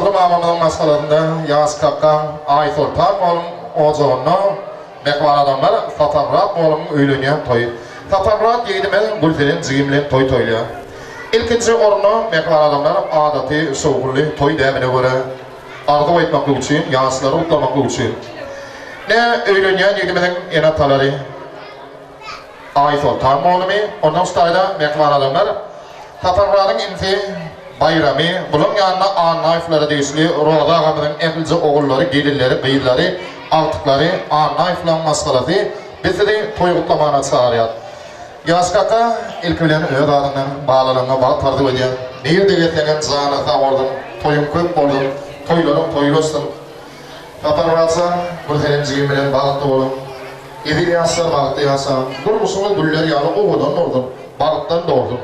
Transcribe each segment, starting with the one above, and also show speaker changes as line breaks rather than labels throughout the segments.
Dostlarım mamamın maskalarında Yaz Kakkan, Aytor Tam olun oğuzağına mekvar adamlar Tatarrat olun öylünüyen toy. Tatarrat yeğdime Gülfer'in zigimlen toy toyluyor. İlkinci orunu mekvar adamlar adatı soğullu toy demine göre ardı etmaklı için, yansıları utlamaklı için. Ne öylünüyen yeğdimenin enataları Aytor Tam olun ondan sonra mekvar adamlar Tatarrat'ın inti bayrami, bunun yanında anayfları değişli, Roda ağamının ehlice oğulları, gelirleri, beyilleri, altıkları, anayflan maskalatı, bizi de toyuklamana çağırıyor. Yaz Kaka, ilk bilen öz adından bağlarına bağ tartıp ediyor. Nerede getlenen zanata ordun, toyun köp oldun, toyların toyulursun. Tatarratsa, bu terimciğim bilen bağıttı olun. Edil yanslar bağıttı yanslar. Durmusunuz güller yanı oğudan ordun, bağıttan doğurdun.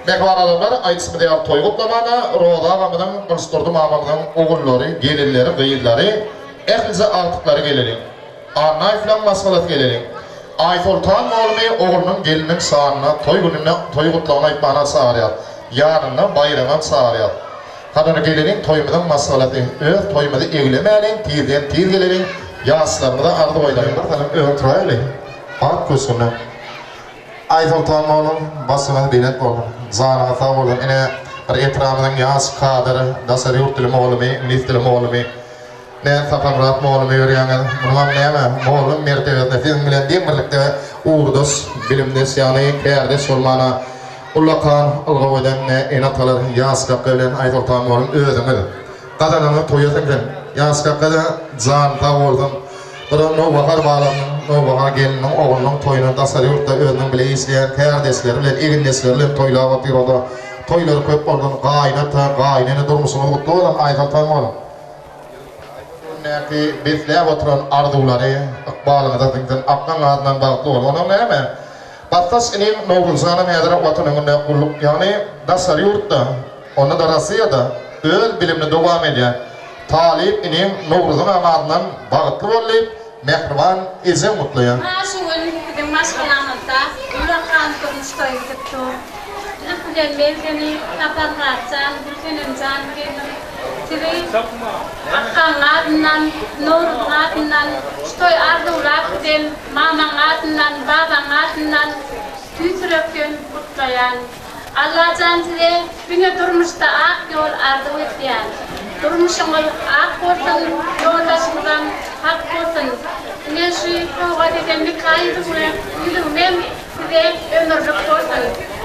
Mekvar adamlar aytsımı deyar toy kutlamana, Roda ağamının, Kılıçtordu mamamının oğulları, gelirleri, beyilleri, ehlize artıkları gelelim. Anayflan maskalat gelelim. Ayfoltan olmayı oğlunun gelinin sağına, toy gününe, toy kutlamana aytmana çağırıyor. Yarından bayrama çağırıyor. Kadını gelinin toyumdan maskalatı, öz toyumda evlemeyelim, tirden tir gelelim, yaslarını da ardı oylayın. Öğütraylı, at kösünü. Ayfoltan olun, basımını bilet olun. Zana hata olun, ine etrafından yaz kadırı, dasarı yurtulum olumi, niftilum olumi, ne Tatarrat mı olumi yürüyanı, bunlar neyme, oğlum mertebetine, film bilen demirlikte uğurdus, bilimdes yani kerdes olmana, ullakan, ılgavaydan ne enatalar, yaz kapka bilen Ayfoltan olun, özümüdür. Kadanını toyatın, yaz kapkada zanta oldun, no bakar bağlanın, no bakar gelinin, oğlunun toyunu dasarı yurtta özünün bile izleyen kerdesleri bilen, eginnesleri bilen toylağı batır oda. Toyları köp oldun, gayneni durmusunu kutlu olan Ayfoltan olun. Neki betleyip oturan arduları, bağlığına da tınkın, akkan adından bağlı olun. Ona ne mi? Battas inim Noğulzana meyadara vatanımın kulluk, yani dasarı yurtta, onu da Rasiyada, öz bilimini devam ediyor. Talip inim Noğulzana adından bağıtlı olup, mehriban, izi mutluyum.
Şuun gidin maskalanında, ulakan konuştoy gittu. Ilkıden mevzeni, Tatarratsan, Gülfen'imcan geldim. Tiri, akkan adından, Noğul'un adından, ştoy ardular giden, maman adından, baban adından, tüytürökün kutlayan. Allah can tiri, bine durmuşta ak yol ardu etdiyen. Durmuşun ol ak olsun, yoldaşımdan hak olsun. Ne şu kova dedemlik kaydı buraya, yürümem size ömürlük olsun.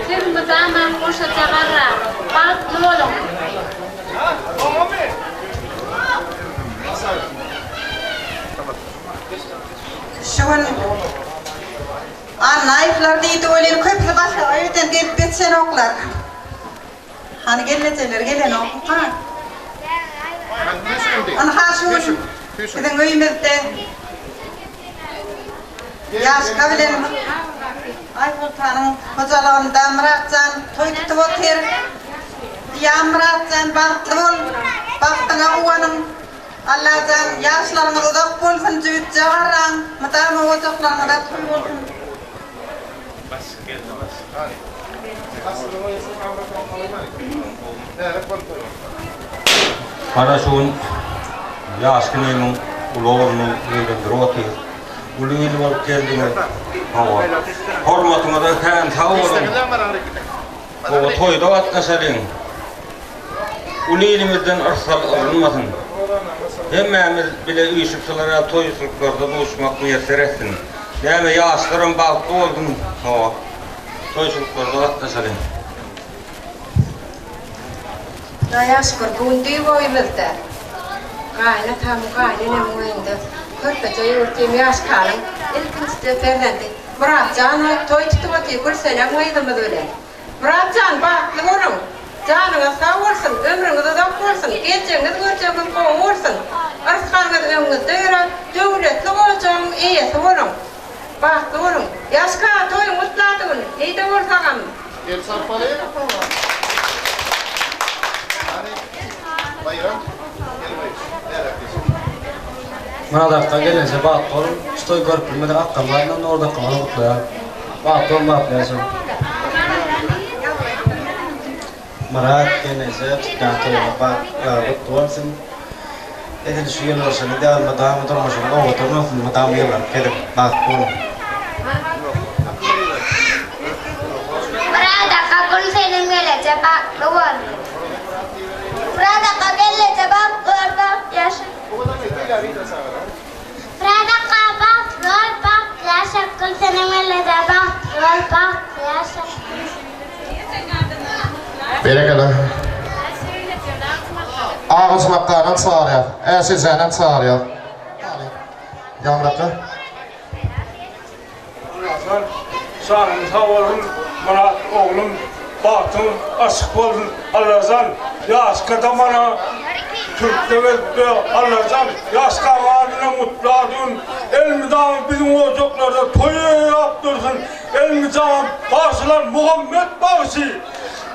Tüm zaman koşa çakarra, bağıtlı olun.
Şuun anayflar deydi öyle köprü başka öğüten gelip bitsen oklar. Hani geleceler gelen okul ha. Onu ha şuun gidin öğümüzde yaşka bilen Ayfoltan'ın hocalığında Muratcan toy tutup otur. Ya Muratcan baktı ol, baktığına uvanın Allah'tan yaşlarına uzak olsun, cüvit çağıran, muhtemelen ocaklarına da toy olsun.
Karasuun yaşkınıyım, uloğunun öğrendir otur. Uluğun olup geldiğini hava. Hormatına da kan sağ olun. O toyda atlasalım. Uluğunumuzdan arsal alınmasın. Hemmemiz bile uyuşupsalara toysuluklarda buluşmak müyesser etsin. Yani yaşlarım bağlı oldum hava. Toysuluklarda atlasalım.
Yaskor bundi voimilta. Kaina tamu kaina muinda. Korka jayurti mias kalang. Ilkinste fernandi. Muratjan toy tutuati kursena muida madule. Muratjan ba lorong. Jangan sawarsan ömrünü de dakursan. Geçen gurcan ko orsan. Arskan da ömrünü tera devlet lorong iyi sorong. Ba lorong. Yaska toy mutlatun. İyi ortagam.
El sarpale. Bayram.
Manadaktan gelince bağıt olun, stoy görüp bilmeden akkamlarından orada kamanı kutluyor. Bağıt olun bağıtlayasın. Murat gelirse tutkantoya bak tutulsun. Edil şu yıl olsun da madam durmasın o oturmasın madam yalan kedip bak bu.
Berada kakun senin gelecek bak luar. Berada gelecek bak luar yaşa. Berada bak luar bak yaşa kakun senin gelecek bak luar bak yaşa.
Berekele. Ağız makkadan sağırıyor. Esizenen sağırıyor. Yamrakı.
Sanın sağ olun, bana oğlum batın aşık olun Allah'tan. Yaş kadar bana Türk devleti Allah'tan. Yaş kavarına mutlu adın. Elmidağın bizim ocaklarda toyu yaptırsın. Elmidağın bağışlar Muhammed Bağışı.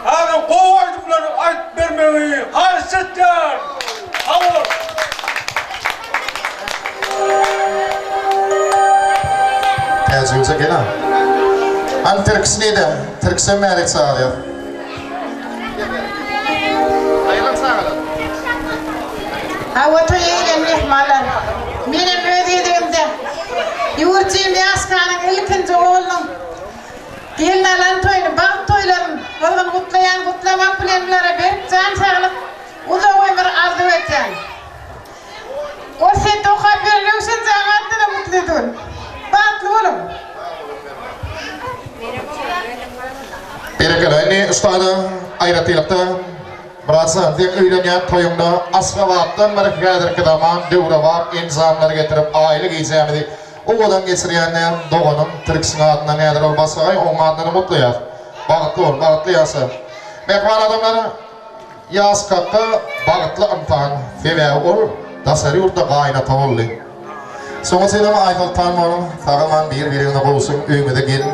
Hani kovaydımları ait vermeyi haysetler. Havur.
Tezgülse gene. Hani Türk'si neydi? Türk'se merik sağırıyor. Hayırlı sağırıyor.
Hava toyuyla mihmalar. Benim ödediğimde yurtçuyum Yaskan'ın ilkinci oğlum. Gelin alan toyunu, bak toylarını, oradan kutlayan, kutlamak bilenlere bir can sağlık, uzun ömür arzu edeceğim. O sen toka bir lüksün canatına mutlu edin. Batlı oğlum.
Berekele, ini üstadı ayratilakta Bıraksan diye öylenen toyunda asgavattan merkezler kıdaman devre var, imzamları getirip aile giyeceğimdi. O odan geçiriyenler doğanın Türk'sün adına nedir olmasa onun adını mutlu yaz. Bağıtlı ol, bağıtlı yazsın. Mekvan adamları yaz kakka bağıtlı imtihan feve ol, dasarı yurtta kaynata oldu. Sonra selam aytal tanmağım, sağlaman birbirine olsun, ümide gelin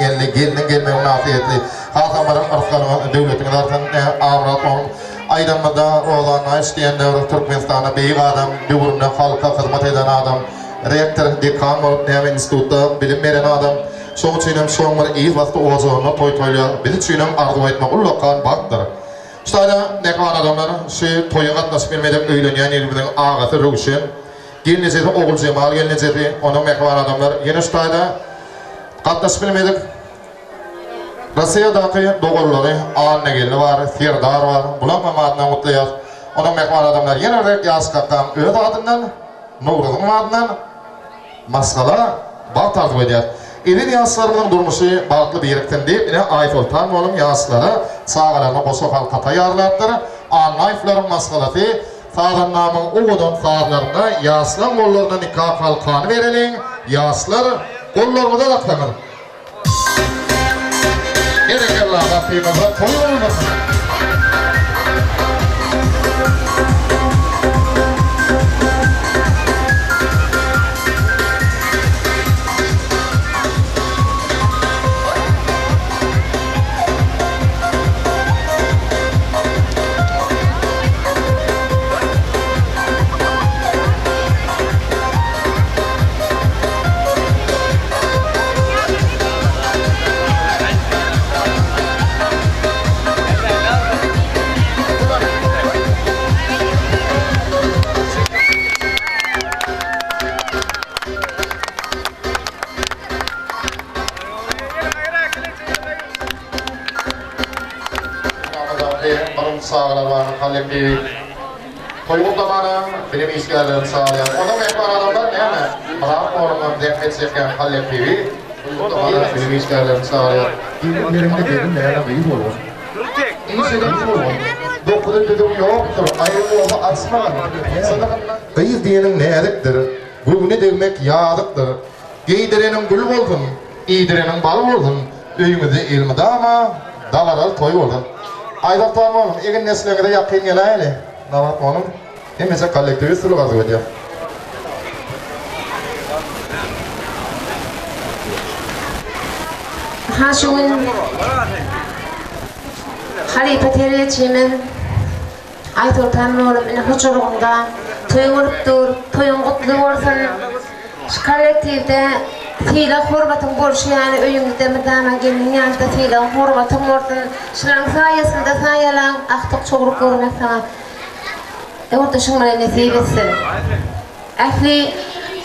gelmeyin afiyetli. Hatamların arkalarına devletin zaten avrat olun. Aydanmada oğlanlar isteyenler Türkmenistan'a beyik adam, devrimde halka hizmet eden adam, rektör, dekan olup Neyme Institut'ta bilim veren adam, soğuk çiğnem soğumlar iyi vakti oğazağına toy-toyla, bizi çiğnem arzu etmek ullakkan baktır. Ustayda nekvan adamlar, şu toya katlasıp bilmedip öğlenen elimizin ağası Ruşen, gelineceti oğul Cemal, gelineceti onun nekvan adamlar, yine ustayda katlasıp bilmedip Rusya'daki doğulları, Anne gelini var, Firdar var, bulan adına mutlu yaz. Onun mekvan adamlar yine rek yaz kakam öğüt adından, Nuruz'un adından, maskala bağ tartib ediyor. İlin yazlarının durmuşu bağıtlı bir yerikten deyip, yine ait oltan oğlum yazları, sağlarına bosokal kata yarlattır, anlayıfların maskalatı, sağdan namın uğudun sağlarına, yazlan kollarına nikah halkanı verelim, yazlar kollarına da taklanır. Gerekerler Rabbimize koyu olmasın. Sağlar var, kalem bir koyup da bana benim işlerimi sağlayan. Onun mekvan adamlar ne mi? Bırak oğlumdan defnet çeken kalem bir koyup da bana benim işlerimi sağlayan. Bilimlerimde dedim ne yana büyük olur. İyi şeyden büyük olur. Dokudun dedim yoktur, ayrı olma açma. Kıyız diyenin ne ediktir? Gülüne demek yağdıktır. Giydirenin gül oldun, iydirenin bal oldun. Öyümüzde ilmide ama dalaral toy oldun. Aydak tamam, egin nesliğe de yakın gelaylı. Navat onun, emese kollektivi sulu arzu ediyor.
Ha şun Halife Teriyeci'nin Ayt Ortan'ın oğlum yine huzurunda toyun olup dur, toyun kutlu olsun. Şu kollektivde Tila hormatın borçlu yani öyüngde medana gelin yanında tila hormatın ortadan şıran sayesinde sayalan aktık çoğruk görmek sana. Orta şunlara nesip etsin. Ahli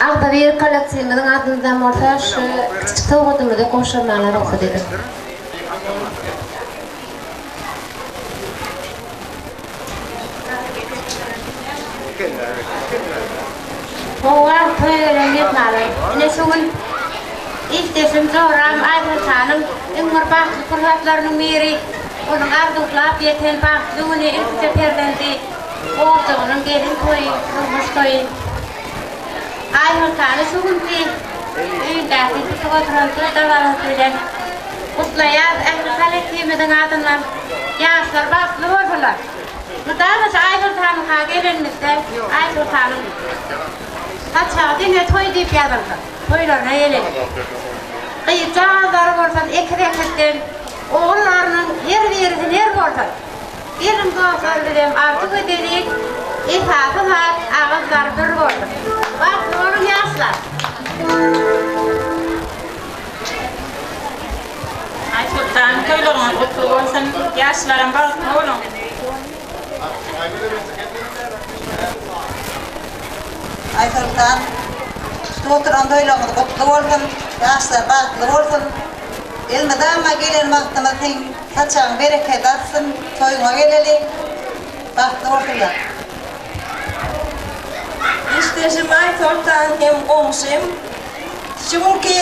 ağda bir koleksiyonun adından orta şu küçük tavukatımı da koşurmalar olsa dedim. Hoa phê biết mà lại nên xuân ít để xem cho ram ai thân thả nông nhưng mà bác con hát là nông mì con nông áp tục lá bia thêm bác dù này ít sẽ thêm lên thì ô tổ nông kia đến thôi không mất thôi ai thân thả nó xuân thì đã thì tôi có thân tôi đã vào thời gian út lại anh phải lấy thêm mình đang ăn tân làm ya sờ bác luôn thôi là mà ta là ai thân thả khá cái lên mình đây ai thân thả luôn अच्छा दिन है थोड़ी दी प्यार करता थोड़ी लड़ना ये ले कहीं चार बार बोलता एक रे करते और लड़ना ये बोलता ये नंबर सर दे आप तो कोई दे दी ये हाथ आवाज बार बार बोलता बात बोलो क्या असला आज सुल्तान कोई लोग मत तो सन क्या असला रंबा बोलो
Ay Sultan, tuturan doylamak kutlu olsun, yaşlar baklı olsun. Elmadama gelen mahkamatin saçan bereket atsın, toyuna geleli, baklı olsunlar.
İşte Ay Sultan hem komşum. Çünkü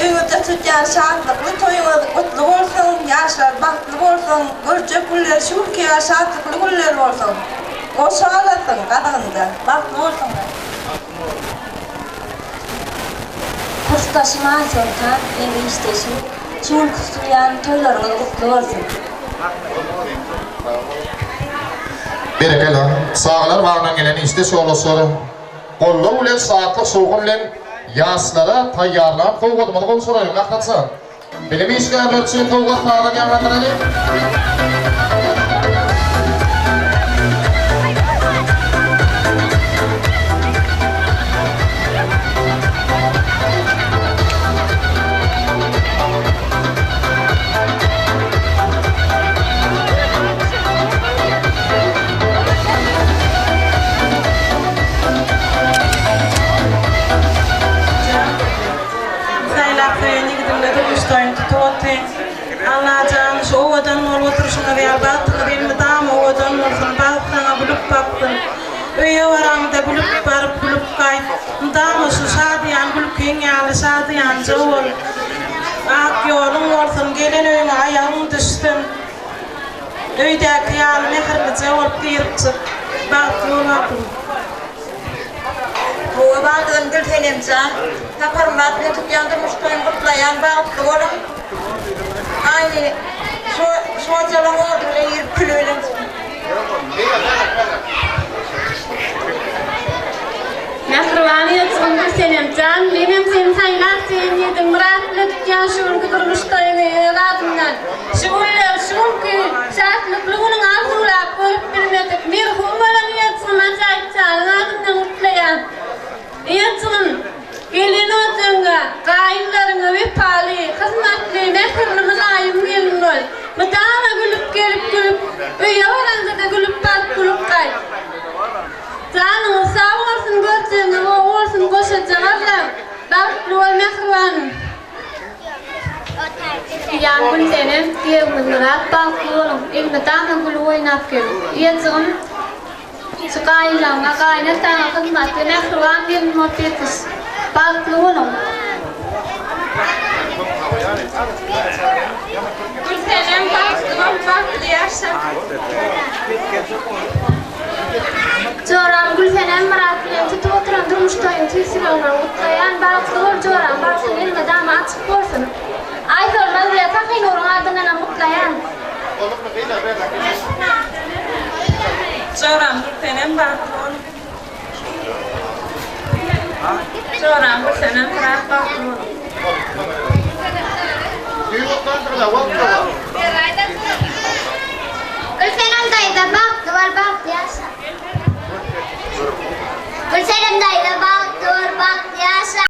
ümütte tutyan şartlıklı toyuna kutlu olsun, yaşlar baklı olsun, görecek güller çünkü şartlıklı güller olsun. O sağlasın kadında, baklı olsun.
Kurstaşıma Sultan hem isteşim. Çul kustuyan toylarına kutlu olsun.
Berekeli. Sağlar bağından gelen işte soruları. Kollu bilen saatlik soğuk bilen yaşlara tayyarlanıp toğutmalı kol sorayım. Aklatsan. Bilimi işlerler için toğut sağda gelmediler.
Allah'tan şu ovadan ol oturuşuna ve albatını benim dam ovadan olsun balkana bulup baktın. Öyle varamda bulup barıp bulup kay. Dam şu şadiyan bulup kenyalı şadiyan çoğul. Ak yolun olsun gelen öyle ayağın düştün. Öyle kıyal mehirli çoğul kıyırıp baktın olakın.
Bu bağdan gül tenemcan, taparmatını tutuyandırmış toyun kutlayan baklı olun. Aynı şu açalım orada yiyip külüyle.
Nahruvaniyet sungur senemcan, benim sen saylar sen yedim rahatlık yaşıyorum kudurmuş toyunu radımdan. Şunki şartlıklığının arzulap koyup bilmedik. Bir humalan yetsın açayçan radımdan mutlayan. Yetsın. Gelin otunga, kayınlarına ve pali, hizmetli, mehirli mülayim gelin ol. Mıdana gülüp gelip, öyle oranca da gülüp bak gülüp kay. Canını sağ olsun gördüğünü, o olsun koşacağım. Baklı ol mehrivanım. Yangın senin, diyemizler, baklı olun. İlmidana gülü oynap gelin. Yetsın. Şu kayınlarına, kayınlarına hizmetli, mehrivan gelin ol betis. Baklı olun. Gülsenem baklı yaşam. Coram Gülsenem Murat'ın tutup oturan durmuş toyun tüysün olman mutlayan baklı ol Coram baksın elime dama açık olsun. Ay sormaz bile takayın orun ardından mutlayan.
Coram Gülsenem baklı ol. Coram Gülsenem Murat baklı ol.
Gülsenem dayı da baktı var baktı yaşa. Gülsenem dayı da baktı var baktı yaşa.